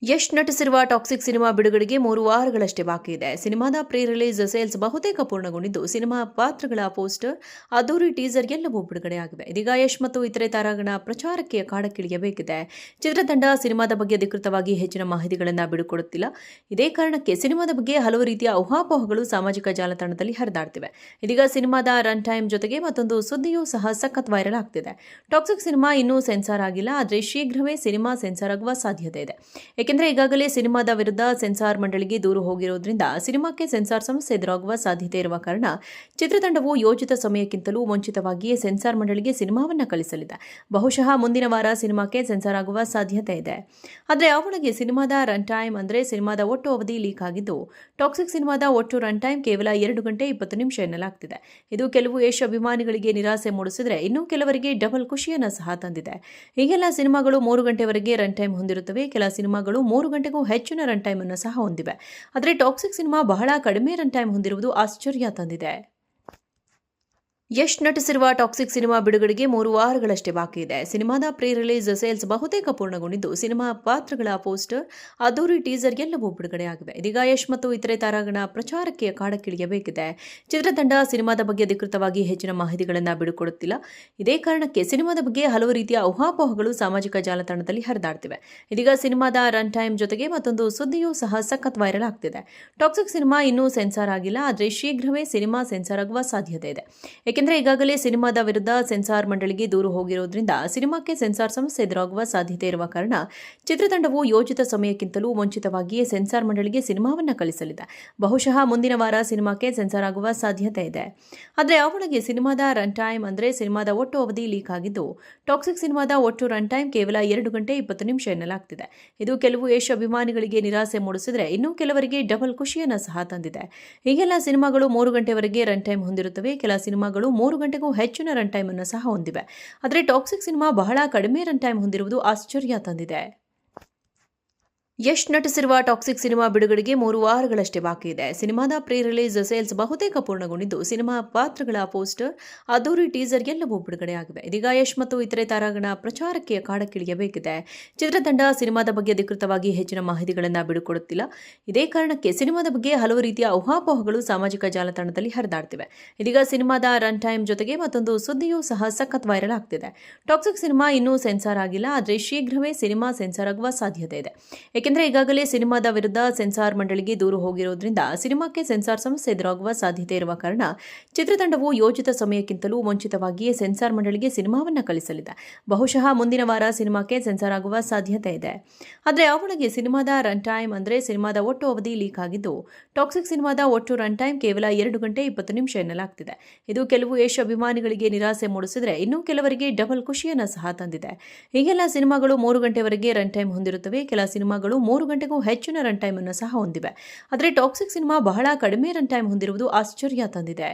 Yash ನಟಿಸಿರುವ toxic cinema ಬಿಡುಗಡೆಗೆ 3 ವಾರಗಳಷ್ಟೇ ಬಾಕಿ ಇದೆ. ಸಿನಿಮಾದ ಪ್ರೀ ರಿಲೀಸ್ ಸೇಲ್ಸ್ ಬಹುತೇಕ ಪೂರ್ಣಗೊಂಡಿದ್ದು, ಸಿನಿಮಾ ಪಾತ್ರಗಳ ಪೋಸ್ಟರ್, ಅದ್ದೂರಿ ಟೀಸರ್ ಎಲ್ಲವೂ ಬಿಡುಗಡೆಯಾಗಿವೆ. ಇದೀಗ ಯಶ್ ಮತ್ತು ಇತರೆ ತಾರಾಗಣ ಪ್ರಚಾರಕ್ಕೆ ಅಖಾಡಕ್ಕಿಳಿಯಬೇಕಿದೆ. ಚಿತ್ರತಂಡ ಸಿನಿಮಾದ ಬಗ್ಗೆ ಅಧಿಕೃತವಾಗಿ ಹೆಚ್ಚಿನ ಮಾಹಿತಿಗಳನ್ನು ಬಿಡುಕೊಡುತ್ತಿಲ್ಲ. ಇದೇ ಕಾರಣಕ್ಕೆ ಸಿನಿಮಾದ ಬಗ್ಗೆ ಹಲವು ರೀತಿಯ ಊಹಾಪೋಹಗಳು ಸಾಮಾಜಿಕ ಜಾಲತಾಣದಲ್ಲಿ ಹರಿದಾಡ್ತಿವೆ. ಇದೀಗ ಸಿನಿಮಾದ ರನ್ ಟೈಮ್ ಜೊತೆಗೆ ಮತ್ತೊಂದು ಸುದ್ದಿಯೂ ಸಹ ಸಖತ್ ವೈರಲ್ ಆಗ್ತಿದೆ. ಟಾಕ್ಸಿಕ್ ಸಿನಿಮಾ ಇನ್ನೂ ಸೆನ್ಸಾರ್ ಆಗಿಲ್ಲ, ಆದರೆ ಶೀಘ್ರವೇ ಸಿನಿಮಾ ಸೆನ್ಸಾರ್ ಆಗುವ ಸಾಧ್ಯತೆ ಇದೆ. ಏಕೆಂದರೆ ಈಗಾಗಲೇ ಸಿನಿಮಾದ ವಿರುದ್ಧ ಸೆನ್ಸಾರ್ ಮಂಡಳಿಗೆ ದೂರು ಹೋಗಿರೋದ್ರಿಂದ ಸಿನಿಮಾಕ್ಕೆ ಸೆನ್ಸಾರ್ ಸಮಸ್ಯೆ ಎದುರಾಗುವ ಸಾಧ್ಯತೆ ಇರುವ ಕಾರಣ ಚಿತ್ರತಂಡವು ಯೋಜಿತ ಸಮಯಕ್ಕಿಂತಲೂ ಮುಂಚಿತವಾಗಿಯೇ ಸೆನ್ಸಾರ್ ಮಂಡಳಿಗೆ ಸಿನಿಮಾವನ್ನು ಕಳಿಸಲಿದೆ. ಬಹುಶಃ ಮುಂದಿನ ವಾರ ಸಿನಿಮಾಕ್ಕೆ ಸೆನ್ಸಾರ್ ಆಗುವ ಸಾಧ್ಯತೆ ಇದೆ. ಆದರೆ ಅವಳಿಗೆ ಸಿನಿಮಾದ ರನ್ ಟೈಮ್ ಅಂದರೆ ಸಿನಿಮಾದ ಒಟ್ಟು ಅವಧಿ ಲೀಕ್ ಆಗಿದ್ದು, ಟಾಕ್ಸಿಕ್ ಸಿನಿಮಾದ ಒಟ್ಟು ರನ್ ಟೈಮ್ ಕೇವಲ 2 ಗಂಟೆ 20 ನಿಮಿಷ ಎನ್ನಲಾಗ್ತಿದೆ. ಇದು ಕೆಲವು ಯಶ್ ಅಭಿಮಾನಿಗಳಿಗೆ ನಿರಾಸೆ ಮೂಡಿಸಿದರೆ, ಇನ್ನೂ ಕೆಲವರಿಗೆ ಡಬಲ್ ಖುಷಿಯನ್ನು ಸಹ ತಂದಿದೆ. ಈಗೆಲ್ಲ ಸಿನಿಮಾಗಳು 3 ಗಂಟೆವರೆಗೆ ರನ್ ಟೈಮ್ ಹೊಂದಿರುತ್ತವೆ. ಕೆಲ ಸಿನಿಮಾಗಳು 3 ಗಂಟೆಗೂ ಹೆಚ್ಚಿನ ರನ್ ಟೈಮ್ ಅನ್ನು ಸಹ ಹೊಂದಿವೆ. ಆದರೆ ಟಾಕ್ಸಿಕ್ ಸಿನಿಮಾ ಬಹಳ ಕಡಿಮೆ ರನ್ ಟೈಮ್ ಹೊಂದಿರುವುದು ಆಶ್ಚರ್ಯ ತಂದಿದೆ. ಯಶ್ ನಟಿಸಿರುವ ಟಾಕ್ಸಿಕ್ ಸಿನಿಮಾ ಬಿಡುಗಡೆಗೆ 3 ವಾರಗಳಷ್ಟೇ ಬಾಕಿ ಇದೆ. ಸಿನಿಮಾದ ಪ್ರೀ ರಿಲೀಸ್ ಸೇಲ್ಸ್ ಬಹುತೇಕ ಪೂರ್ಣಗೊಂಡಿದ್ದು, ಸಿನಿಮಾ ಪಾತ್ರಗಳ ಪೋಸ್ಟರ್, ಅದ್ದೂರಿ ಟೀಸರ್ ಎಲ್ಲವೂ ಬಿಡುಗಡೆಯಾಗಿವೆ. ಇದೀಗ ಯಶ್ ಮತ್ತು ಇತರೆ ತಾರಾಗಣ ಪ್ರಚಾರಕ್ಕೆ ಅಖಾಡಕ್ಕಿಳಿಯಬೇಕಿದೆ. ಚಿತ್ರತಂಡ ಸಿನಿಮಾದ ಬಗ್ಗೆ ಅಧಿಕೃತವಾಗಿ ಹೆಚ್ಚಿನ ಮಾಹಿತಿಗಳನ್ನು ಬಿಡುಕೊಡುತ್ತಿಲ್ಲ. ಇದೇ ಕಾರಣಕ್ಕೆ ಸಿನಿಮಾದ ಬಗ್ಗೆ ಹಲವು ರೀತಿಯ ಊಹಾಪೋಹಗಳು ಸಾಮಾಜಿಕ ಜಾಲತಾಣದಲ್ಲಿ ಹರಿದಾಡ್ತಿವೆ. ಇದೀಗ ಸಿನಿಮಾದ ರನ್ ಟೈಮ್ ಜೊತೆಗೆ ಮತ್ತೊಂದು ಸುದ್ದಿಯೂ ಸಹ ಸಖತ್ ವೈರಲ್ ಆಗ್ತಿದೆ. ಟಾಕ್ಸಿಕ್ ಸಿನಿಮಾ ಇನ್ನೂ ಸೆನ್ಸಾರ್ ಆಗಿಲ್ಲ, ಆದರೆ ಶೀಘ್ರವೇ ಸಿನಿಮಾ ಸೆನ್ಸಾರ್ ಆಗುವ ಸಾಧ್ಯತೆ ಇದೆ. ಏಕೆಂದರೆ ಈಗಾಗಲೇ ಸಿನಿಮಾದ ವಿರುದ್ಧ ಸೆನ್ಸಾರ್ ಮಂಡಳಿಗೆ ದೂರು ಹೋಗಿರೋದ್ರಿಂದ ಸಿನಿಮಾಕ್ಕೆ ಸೆನ್ಸಾರ್ ಸಮಸ್ಯೆ ಎದುರಾಗುವ ಸಾಧ್ಯತೆ ಇರುವ ಕಾರಣ ಚಿತ್ರತಂಡವು ಯೋಜಿತ ಸಮಯಕ್ಕಿಂತಲೂ ಮುಂಚಿತವಾಗಿಯೇ ಸೆನ್ಸಾರ್ ಮಂಡಳಿಗೆ ಸಿನಿಮಾವನ್ನು ಕಳಿಸಲಿದೆ. ಬಹುಶಃ ಮುಂದಿನ ವಾರ ಸಿನಿಮಾಕ್ಕೆ ಸೆನ್ಸಾರ್ ಆಗುವ ಸಾಧ್ಯತೆ ಇದೆ. ಆದರೆ ಅವಳಿಗೆ ಸಿನಿಮಾದ ರನ್ ಟೈಮ್ ಅಂದರೆ ಸಿನಿಮಾದ ಒಟ್ಟು ಅವಧಿ ಲೀಕ್ ಆಗಿದ್ದು, ಟಾಕ್ಸಿಕ್ ಸಿನಿಮಾದ ಒಟ್ಟು ರನ್ ಟೈಮ್ ಕೇವಲ 2 ಗಂಟೆ 20 ನಿಮಿಷ ಎನ್ನಲಾಗ್ತಿದೆ. ಇದು ಕೆಲವು ಯಶ್ ಅಭಿಮಾನಿಗಳಿಗೆ ನಿರಾಸೆ ಮೂಡಿಸಿದರೆ, ಇನ್ನೂ ಕೆಲವರಿಗೆ ಡಬಲ್ ಖುಷಿಯನ್ನು ಸಹ ತಂದಿದೆ. ಈಗೆಲ್ಲ ಸಿನಿಮಾಗಳು 3 ಗಂಟೆವರೆಗೆ ರನ್ ಟೈಮ್ ಹೊಂದಿರುತ್ತವೆ. ಕೆಲ ಸಿನಿಮಾಗಳು 3 ಗಂಟೆಗೂ ಹೆಚ್ಚಿನ ರನ್ ಟೈಮ್ ಅನ್ನು ಸಹ ಹೊಂದಿವೆ. ಆದರೆ ಟಾಕ್ಸಿಕ್ ಸಿನಿಮಾ ಬಹಳ ಕಡಿಮೆ ರನ್ ಟೈಮ್ ಹೊಂದಿರುವುದು ಆಶ್ಚರ್ಯ ತಂದಿದೆ. ಯಶ್ ನಟಿಸಿರುವ ಟಾಕ್ಸಿಕ್ ಸಿನಿಮಾ ಬಿಡುಗಡೆಗೆ 3 ವಾರಗಳಷ್ಟೇ ಬಾಕಿ ಇದೆ. ಸಿನಿಮಾದ ಪ್ರೀ ರಿಲೀಸ್ ಸೇಲ್ಸ್ ಬಹುತೇಕ ಪೂರ್ಣಗೊಂಡಿದ್ದು, ಸಿನಿಮಾ ಪಾತ್ರಗಳ ಪೋಸ್ಟರ್, ಅದ್ದೂರಿ ಟೀಸರ್ ಎಲ್ಲವೂ ಬಿಡುಗಡೆಯಾಗಿವೆ. ಇದೀಗ ಯಶ್ ಮತ್ತು ಇತರೆ ತಾರಾಗಣ ಪ್ರಚಾರಕ್ಕೆ ಅಖಾಡಕ್ಕಿಳಿಯಬೇಕಿದೆ. ಚಿತ್ರತಂಡ ಸಿನಿಮಾದ ಬಗ್ಗೆ ಅಧಿಕೃತವಾಗಿ ಹೆಚ್ಚಿನ ಮಾಹಿತಿಗಳನ್ನು ಬಿಡುಕೊಡುತ್ತಿಲ್ಲ. ಇದೇ ಕಾರಣಕ್ಕೆ ಸಿನಿಮಾದ ಬಗ್ಗೆ ಹಲವು ರೀತಿಯ ಊಹಾಪೋಹಗಳು ಸಾಮಾಜಿಕ ಜಾಲತಾಣದಲ್ಲಿ ಹರಿದಾಡ್ತಿವೆ. ಇದೀಗ ಸಿನಿಮಾದ ರನ್ ಟೈಮ್ ಜೊತೆಗೆ ಮತ್ತೊಂದು ಸುದ್ದಿಯೂ ಸಹ ಸಖತ್ ವೈರಲ್ ಆಗ್ತಿದೆ. ಟಾಕ್ಸಿಕ್ ಸಿನಿಮಾ ಇನ್ನೂ ಸೆನ್ಸಾರ್ ಆಗಿಲ್ಲ, ಆದರೆ ಶೀಘ್ರವೇ ಸಿನಿಮಾ ಸೆನ್ಸಾರ್ ಆಗುವ ಸಾಧ್ಯತೆ ಇದೆ. ಏಕೆಂದರೆ ಈಗಾಗಲೇ ಸಿನಿಮಾದ ವಿರುದ್ಧ ಸೆನ್ಸಾರ್ ಮಂಡಳಿಗೆ ದೂರು ಹೋಗಿರೋದ್ರಿಂದ ಸಿನಿಮಾಕ್ಕೆ ಸೆನ್ಸಾರ್ ಸಮಸ್ಯೆ ಎದುರಾಗುವ ಸಾಧ್ಯತೆ ಇರುವ ಕಾರಣ ಚಿತ್ರತಂಡವು ಯೋಜಿತ ಸಮಯಕ್ಕಿಂತಲೂ ಮುಂಚಿತವಾಗಿಯೇ ಸೆನ್ಸಾರ್ ಮಂಡಳಿಗೆ ಸಿನಿಮಾವನ್ನು ಕಳಿಸಲಿದೆ. ಬಹುಶಃ ಮುಂದಿನ ವಾರ ಸಿನಿಮಾಕ್ಕೆ ಸೆನ್ಸಾರ್ ಆಗುವ ಸಾಧ್ಯತೆ ಇದೆ. ಆದರೆ ಅವಳಿಗೆ ಸಿನಿಮಾದ ರನ್ ಟೈಮ್ ಅಂದರೆ ಸಿನಿಮಾದ ಒಟ್ಟು ಅವಧಿ ಲೀಕ್ ಆಗಿದ್ದು, ಟಾಕ್ಸಿಕ್ ಸಿನಿಮಾದ ಒಟ್ಟು ರನ್ ಟೈಮ್ ಕೇವಲ 2 ಗಂಟೆ 20 ನಿಮಿಷ ಎನ್ನಲಾಗ್ತಿದೆ. ಇದು ಕೆಲವು ಯಶ್ ಅಭಿಮಾನಿಗಳಿಗೆ ನಿರಾಸೆ ಮೂಡಿಸಿದರೆ, ಇನ್ನೂ ಕೆಲವರಿಗೆ ಡಬಲ್ ಖುಷಿಯನ್ನು ಸಹ ತಂದಿದೆ. ಈಗೆಲ್ಲ ಸಿನಿಮಾಗಳು 3 ಗಂಟೆವರೆಗೆ ರನ್ ಟೈಮ್ ಹೊಂದಿರುತ್ತವೆ. ಕೆಲ ಸಿನಿಮಾಗಳು 3 ಗಂಟೆಗೂ ಹೆಚ್ಚಿನ ರನ್ ಟೈಮ್ ಅನ್ನು ಸಹ ಹೊಂದಿವೆ. ಆದರೆ ಟಾಕ್ಸಿಕ್ ಸಿನಿಮಾ ಬಹಳ ಕಡಿಮೆ ರನ್ ಟೈಮ್ ಹೊಂದಿರುವುದು ಆಶ್ಚರ್ಯ ತಂದಿದೆ.